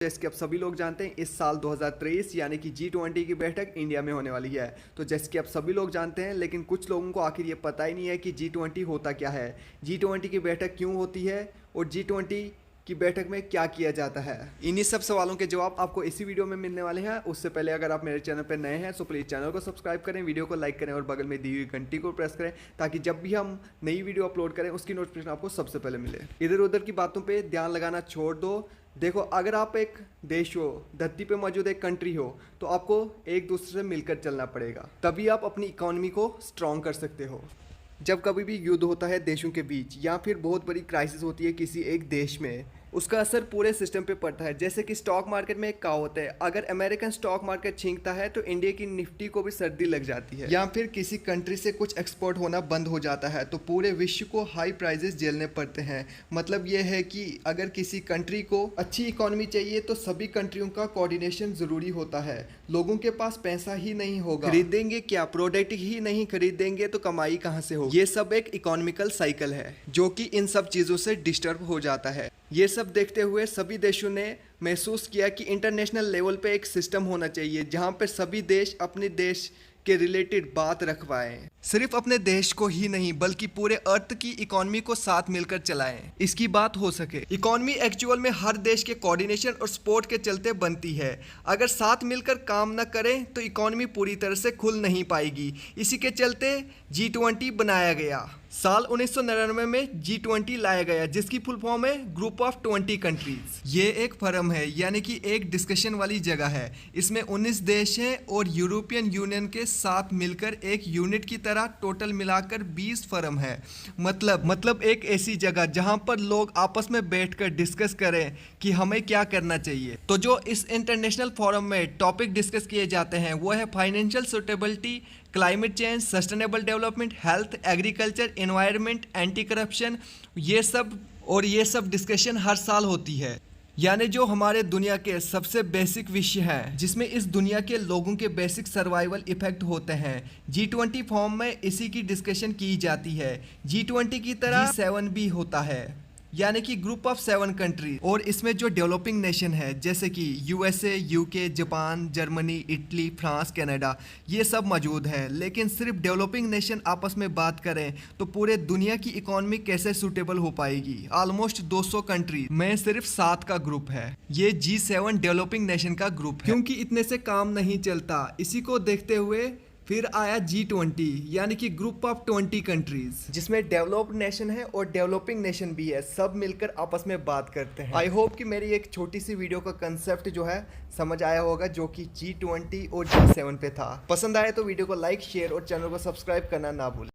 जैसे कि आप सभी लोग जानते हैं इस साल 2023 यानी कि G20 की बैठक इंडिया में होने वाली है। तो जैसे कि आप सभी लोग जानते हैं, लेकिन कुछ लोगों को आखिर ये पता ही नहीं है कि G20 होता क्या है, G20 की बैठक क्यों होती है और G20 की बैठक में क्या किया जाता है। इन्हीं सब सवालों के जवाब आपको इसी वीडियो में मिलने वाले हैं। उससे पहले अगर आप मेरे चैनल पर नए हैं तो प्लीज़ चैनल को सब्सक्राइब करें, वीडियो को लाइक करें और बगल में दी हुई घंटी को प्रेस करें ताकि जब भी हम नई वीडियो अपलोड करें उसकी नोटिफिकेशन आपको सबसे पहले मिले। इधर उधर की बातों पर ध्यान लगाना छोड़ दो। देखो, अगर आप एक देश हो, धरती पे मौजूद एक कंट्री हो, तो आपको एक दूसरे से मिलकर चलना पड़ेगा, तभी आप अपनी इकोनॉमी को स्ट्रॉन्ग कर सकते हो। जब कभी भी युद्ध होता है देशों के बीच या फिर बहुत बड़ी क्राइसिस होती है किसी एक देश में, उसका असर पूरे सिस्टम पे पड़ता है। जैसे कि स्टॉक मार्केट में एक कहावत है, अगर अमेरिकन स्टॉक मार्केट छींकता है तो इंडिया की निफ्टी को भी सर्दी लग जाती है। या फिर किसी कंट्री से कुछ एक्सपोर्ट होना बंद हो जाता है तो पूरे विश्व को हाई प्राइजेस झेलने पड़ते हैं। मतलब ये है कि अगर किसी कंट्री को अच्छी इकोनॉमी चाहिए तो सभी कंट्रियों का कोऑर्डिनेशन जरूरी होता है। लोगों के पास पैसा ही नहीं होगा, खरीदेंगे क्या, प्रोडक्ट ही नहीं खरीदेंगे तो कमाई कहाँ से होगी। ये सब एक इकोनॉमिकल साइकिल है जो कि इन सब चीज़ों से डिस्टर्ब हो जाता है। ये सब देखते हुए सभी देशों ने महसूस किया कि इंटरनेशनल लेवल पे एक सिस्टम होना चाहिए जहां पर सभी देश अपने देश के रिलेटेड बात रखवाएं। सिर्फ अपने देश को ही नहीं बल्कि पूरे अर्थ की इकोनॉमी को साथ मिलकर चलाएं, इसकी बात हो सके। इकोनॉमी एक्चुअल में हर देश के कोऑर्डिनेशन और सपोर्ट के चलते बनती है। अगर साथ मिलकर काम न करें तो इकोनॉमी पूरी तरह से खुल नहीं पाएगी। इसी के चलते G20 बनाया गया। साल 1999 में G20 लाया गया, जिसकी फुल फॉर्म है ग्रुप ऑफ 20 कंट्रीज। ये एक फर्म है, यानी कि एक डिस्कशन वाली जगह है। इसमें 19 देश हैं और यूरोपियन यूनियन के साथ मिलकर एक यूनिट की तरह टोटल मिलाकर 20 फर्म है। मतलब एक ऐसी जगह जहां पर लोग आपस में बैठकर डिस्कस करें कि हमें क्या करना चाहिए। तो जो इस इंटरनेशनल फोरम में टॉपिक डिस्कस किए जाते हैं वो है financial suitability, climate change, sustainable development, health, agriculture, environment, anti corruption. ये सब डिस्कशन हर साल होती है। यानी जो हमारे दुनिया के सबसे बेसिक विषय हैं जिसमें इस दुनिया के लोगों के बेसिक सर्वाइवल इफेक्ट होते हैं, G20 फॉर्म में इसी की डिस्कशन की जाती है। G20 की तरह G7 भी होता है, यानी कि ग्रुप ऑफ 7 कंट्री। और इसमें जो डेवलपिंग नेशन है जैसे कि USA, UK, Japan, Germany, Italy, France, Canada, ये सब मौजूद हैं। लेकिन सिर्फ डेवलपिंग नेशन आपस में बात करें तो पूरे दुनिया की इकोनॉमी कैसे सूटेबल हो पाएगी। ऑलमोस्ट 200 कंट्री में सिर्फ 7 का ग्रुप है। ये G7 डेवलपिंग नेशन का ग्रुप है। क्योंकि इतने से काम नहीं चलता, इसी को देखते हुए फिर आया G20 यानी कि ग्रुप ऑफ 20 कंट्रीज, जिसमें डेवलप्ड नेशन है और डेवलपिंग नेशन भी है। सब मिलकर आपस में बात करते हैं। आई होप कि मेरी एक छोटी सी वीडियो का कंसेप्ट जो है समझ आया होगा, जो कि G20 और G7 पे था। पसंद आए तो वीडियो को लाइक, शेयर और चैनल को सब्सक्राइब करना ना भूलें।